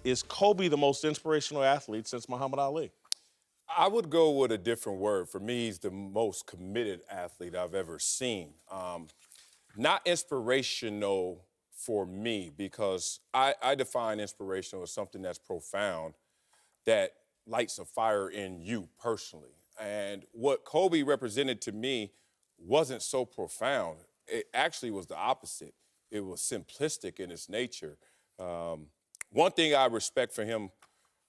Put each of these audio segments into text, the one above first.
Is Kobe the most inspirational athlete since Muhammad Ali? I would go with a different word. For me, he's the most committed athlete I've ever seen. Not inspirational for me, because I define inspirational as something that's profound, that lights a fire in you personally. And what Kobe represented to me wasn't so profound. It actually was the opposite. It was simplistic in its nature. One thing I respect for him,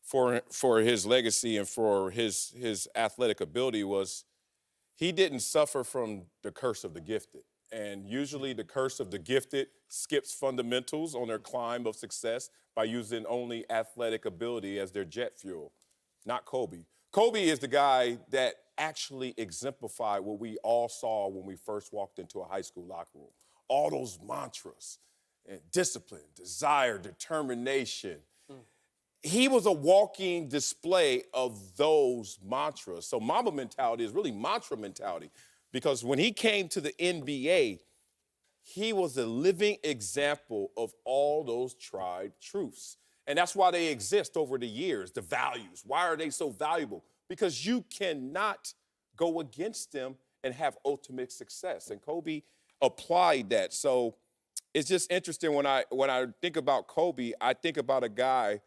for his legacy and for his athletic ability, was he didn't suffer from the curse of the gifted. And usually the curse of the gifted skips fundamentals on their climb of success by using only athletic ability as their jet fuel. Not Kobe. Kobe is the guy that actually exemplified what we all saw when we first walked into a high school locker room. All those mantras, and discipline, desire, determination. He was a walking display of those mantras. So Mamba mentality is really mantra mentality, because when he came to the NBA, he was a living example of all those tried truths. And that's why they exist over the years, the values. Why are they so valuable? Because you cannot go against them and have ultimate success. And Kobe applied that. So it's just interesting when I think about Kobe, I think about a guy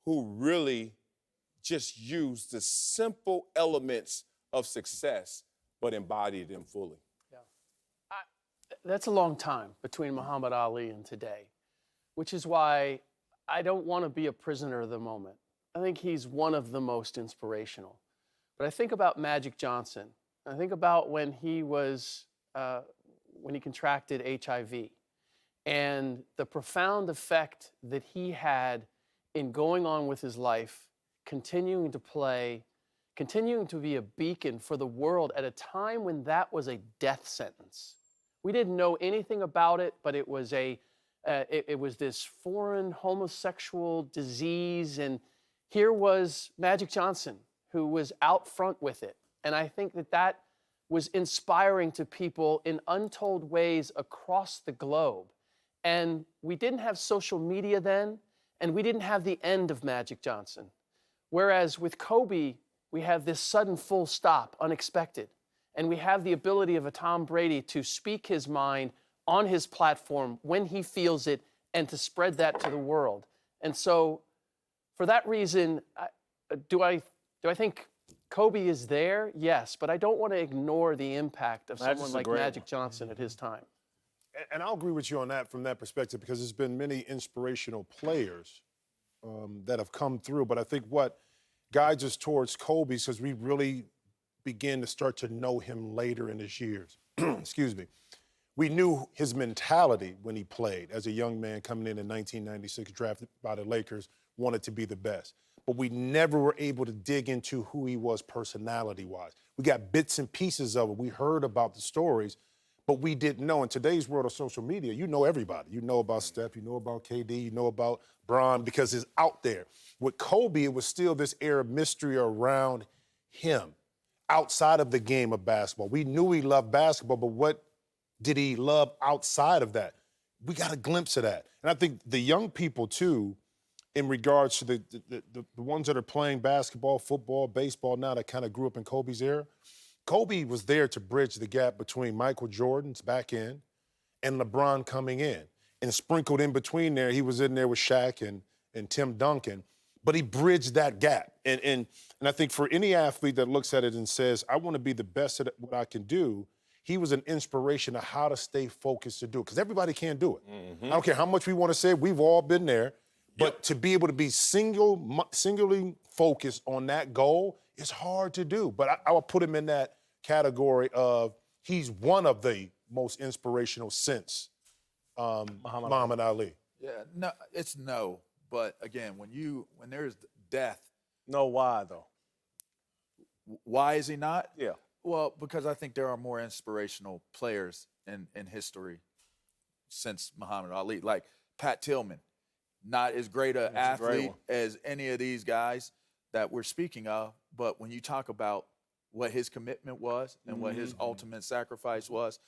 who really just used the simple elements of success, but embodied them fully. Yeah. That's a long time between Muhammad Ali and today, which is why I don't want to be a prisoner of the moment. I think he's one of the most inspirational. But I think about Magic Johnson. I think about when he contracted HIV, and the profound effect that he had in going on with his life, continuing to play, continuing to be a beacon for the world at a time when that was a death sentence. We didn't know anything about it, but it was this foreign homosexual disease, and here was Magic Johnson, who was out front with it. And I think that was inspiring to people in untold ways across the globe. And we didn't have social media then, and we didn't have the end of Magic Johnson. Whereas with Kobe, we have this sudden full stop, unexpected. And we have the ability of a Tom Brady to speak his mind on his platform when he feels it, and to spread that to the world. And so for that reason, do I think Kobe is there? Yes, but I don't want to ignore the impact of someone like Magic Johnson at his time. And I'll agree with you on that from that perspective, because there's been many inspirational players that have come through. But I think what guides us towards Kobe is because we really begin to start to know him later in his years. Excuse me. We knew his mentality when he played as a young man coming in 1996, drafted by the Lakers, wanted to be the best. But we never were able to dig into who he was personality-wise. We got bits and pieces of it. We heard about the stories, but we didn't know. In today's world of social media, you know everybody. You know about Steph, you know about KD, you know about Bron, because it's out there. With Kobe, it was still this air of mystery around him outside of the game of basketball. We knew he loved basketball, but what did he love outside of that? We got a glimpse of that. And I think the young people, too, in regards to the ones that are playing basketball, football, baseball now that kind of grew up in Kobe's era, Kobe was there to bridge the gap between Michael Jordan's back end and LeBron coming in. And sprinkled in between there, he was in there with Shaq and Tim Duncan, but he bridged that gap. And I think for any athlete that looks at it and says, I want to be the best at what I can do, he was an inspiration of how to stay focused to do it, because everybody can't do it. Mm-hmm. I don't care how much we want to say, we've all been there, but to be able to be singularly focused on that goal is hard to do. But I would put him in that category of he's one of the most inspirational since Muhammad Ali. Yeah, no, it's no. But again, when there's death. No, why though? Why is he not? Yeah. Well, because I think there are more inspirational players in history since Muhammad Ali. Like Pat Tillman, not as great an athlete as any of these guys that we're speaking of, but when you talk about what his commitment was and what his ultimate sacrifice was,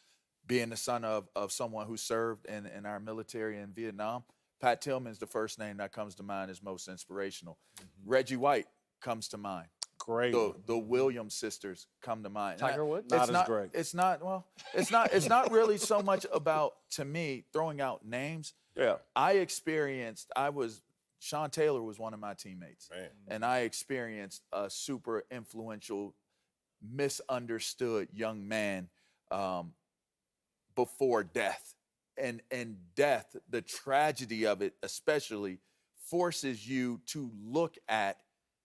being the son of someone who served in our military in Vietnam, Pat Tillman's the first name that comes to mind as most inspirational. Reggie White comes to mind. Great. The Williams sisters come to mind. Tiger Woods? Not as great. It's not really so much about, to me, throwing out names. Yeah. Sean Taylor was one of my teammates. Man. And I experienced a super influential, misunderstood young man before death. And death, the tragedy of it especially, forces you to look at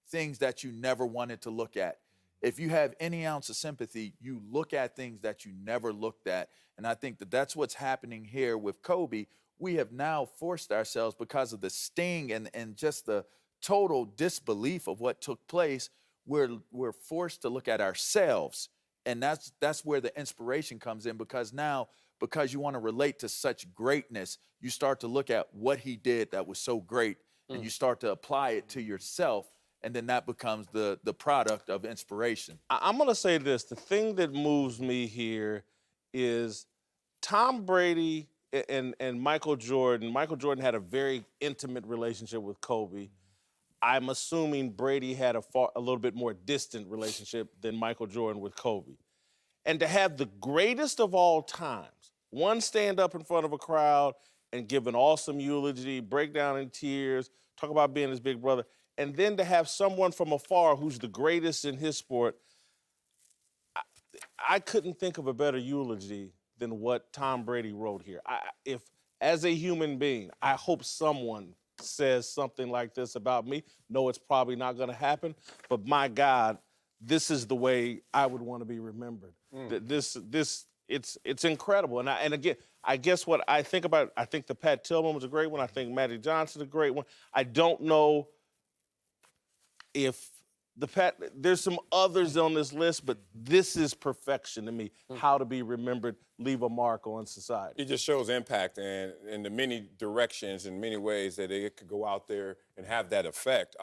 things that you never wanted to look at. If you have any ounce of sympathy, you look at things that you never looked at. And I think that that's what's happening here with Kobe. We have now forced ourselves, because of the sting and just the total disbelief of what took place, we're forced to look at ourselves. And that's where the inspiration comes in, because now, because you want to relate to such greatness, you start to look at what he did that was so great, and you start to apply it to yourself, and then that becomes the product of inspiration. I'm going to say this. The thing that moves me here is Tom Brady and Michael Jordan. Michael Jordan had a very intimate relationship with Kobe. I'm assuming Brady had a little bit more distant relationship than Michael Jordan with Kobe. And to have the greatest of all times, one stand up in front of a crowd and give an awesome eulogy, break down in tears, talk about being his big brother, and then to have someone from afar who's the greatest in his sport, I couldn't think of a better eulogy than what Tom Brady wrote here. If, as a human being, I hope someone says something like this about me. No, it's probably not going to happen, but my God, this is the way I would want to be remembered. It's incredible. And again, I guess what I think about, I think the Pat Tillman was a great one. I think Magic Johnson's a great one. I don't know if there's some others on this list, but this is perfection to me. How to be remembered, leave a mark on society. It just shows impact and in the many directions, in many ways that it could go out there and have that effect.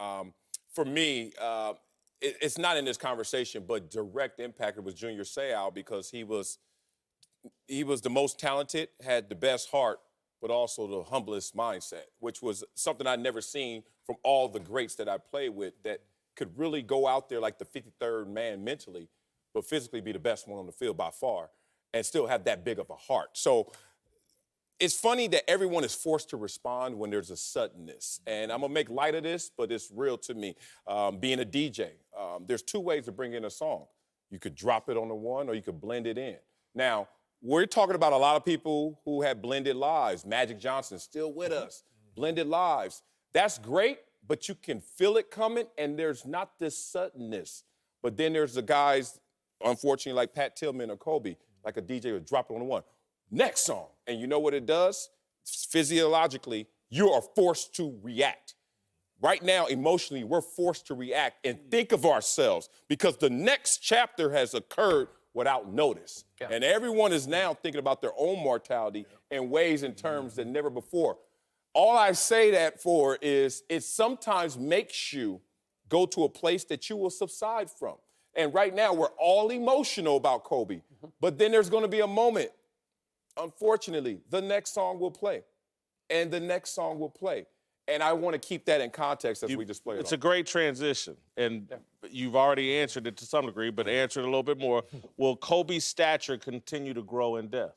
For me, it's not in this conversation, but direct impact. It was Junior Seau, because he was the most talented, had the best heart, but also the humblest mindset, which was something I'd never seen from all the greats that I played with, that could really go out there like the 53rd man mentally, but physically be the best one on the field by far, and still have that big of a heart. So it's funny that everyone is forced to respond when there's a suddenness. And I'm going to make light of this, but it's real to me. Being a DJ, there's two ways to bring in a song. You could drop it on the one, or you could blend it in. Now, we're talking about a lot of people who had blended lives. Magic Johnson still with us. Blended lives. That's great, but you can feel it coming, and there's not this suddenness. But then there's the guys, unfortunately, like Pat Tillman or Kobe, like a DJ would drop it on the one. Next song. And you know what it does? Physiologically, you are forced to react. Right now, emotionally, we're forced to react and think of ourselves, because the next chapter has occurred without notice. Yeah. And everyone is now thinking about their own mortality in ways and terms that never before. All I say that for is it sometimes makes you go to a place that you will subside from. And right now, we're all emotional about Kobe. But then there's going to be a moment, unfortunately, the next song will play. And the next song will play. And I want to keep that in context as we display it. It's a great transition. And you've already answered it to some degree, but answer it a little bit more. Will Kobe's stature continue to grow in death?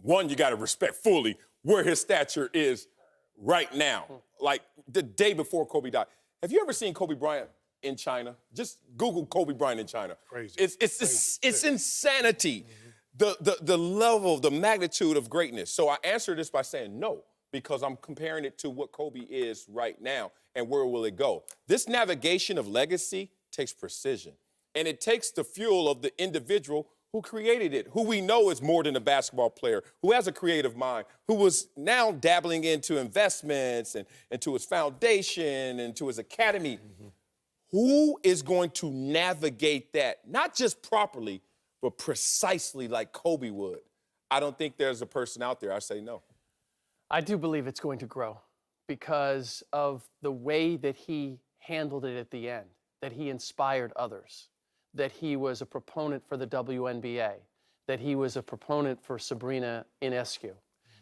One, you got to respect fully where his stature is right now. Like the day before Kobe died. Have you ever seen Kobe Bryant in China? Just Google Kobe Bryant in China. Crazy. It's insanity. The level, the magnitude of greatness. So I answer this by saying no, because I'm comparing it to what Kobe is right now and where will it go. This navigation of legacy takes precision, and it takes the fuel of the individual who created it, who we know is more than a basketball player, who has a creative mind, who was now dabbling into investments and into his foundation and to his academy. Who is going to navigate that, not just properly, but precisely like Kobe would? I don't think there's a person out there. I say no. I do believe it's going to grow because of the way that he handled it at the end, that he inspired others, that he was a proponent for the WNBA, that he was a proponent for Sabrina Ionescu,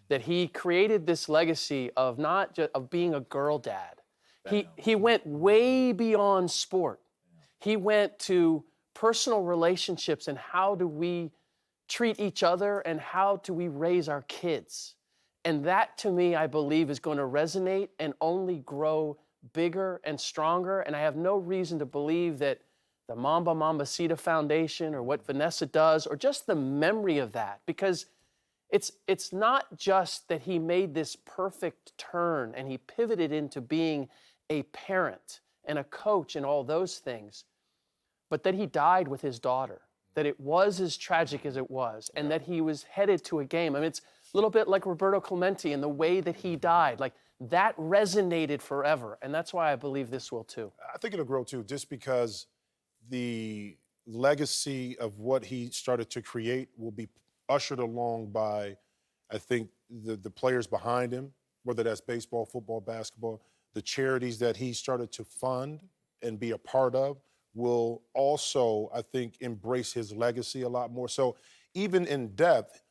that he created this legacy of not just of being a girl dad. He went way beyond sport. He went to personal relationships and how do we treat each other and how do we raise our kids. And that, to me, I believe is going to resonate and only grow bigger and stronger. And I have no reason to believe that the Mamba Mambacita Foundation or what Vanessa does or just the memory of that, because it's not just that he made this perfect turn and he pivoted into being a parent and a coach and all those things, but that he died with his daughter, that it was as tragic as it was, and that he was headed to a game. I mean, it's a little bit like Roberto Clemente and the way that he died. Like, that resonated forever, and that's why I believe this will too. I think it'll grow too, just because the legacy of what he started to create will be ushered along by, I think, the players behind him, whether that's baseball, football, basketball, the charities that he started to fund and be a part of will also, I think, embrace his legacy a lot more. So even in death,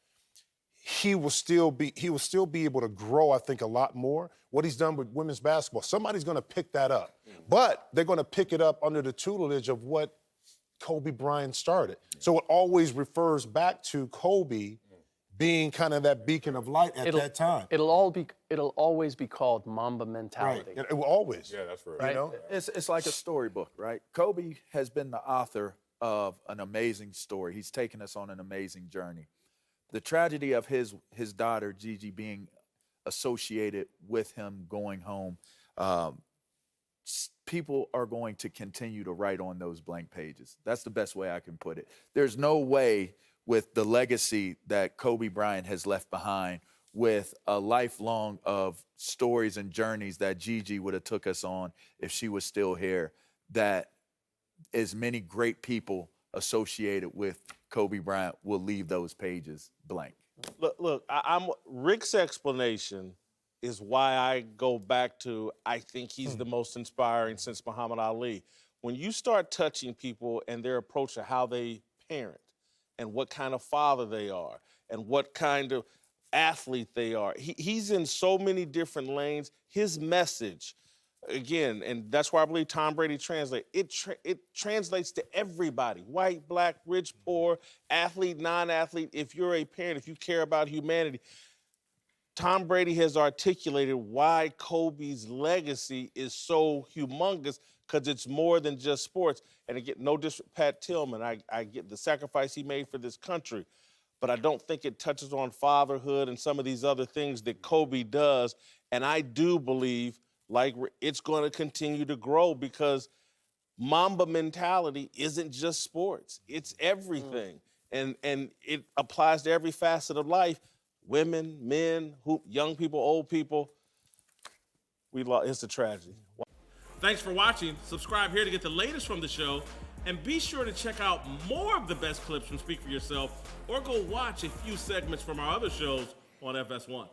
he will still be able to grow, I think, a lot more. What he's done with women's basketball, somebody's going to pick that up. But they're going to pick it up under the tutelage of what Kobe Bryant started. So it always refers back to Kobe being kind of that beacon of light at that time. It'll always be called Mamba mentality. Right. It will always. Yeah, that's right. Right? You know? It's like a storybook, right? Kobe has been the author of an amazing story. He's taken us on an amazing journey. The tragedy of his daughter, Gigi, being associated with him going home, people are going to continue to write on those blank pages. That's the best way I can put it. There's no way with the legacy that Kobe Bryant has left behind, with a lifelong of stories and journeys that Gigi would have took us on if she was still here, that as many great people associated with Kobe Bryant will leave those pages blank. Look, I'm Ric's explanation is why I go back to I think he's the most inspiring since Muhammad Ali. When you start touching people and their approach to how they parent and what kind of father they are and what kind of athlete they are, he's in so many different lanes. His message, again, and that's why I believe Tom Brady translates. It translates to everybody: white, black, rich, poor, athlete, non-athlete. If you're a parent, if you care about humanity, Tom Brady has articulated why Kobe's legacy is so humongous, because it's more than just sports. And again, no disrespect, Pat Tillman, I get the sacrifice he made for this country, but I don't think it touches on fatherhood and some of these other things that Kobe does. And I do believe like it's going to continue to grow, because Mamba mentality isn't just sports. It's everything. And it applies to every facet of life. Women, men, young people, old people. It's a tragedy. Thanks for watching. Subscribe here to get the latest from the show. And be sure to check out more of the best clips from Speak For Yourself, or go watch a few segments from our other shows on FS1.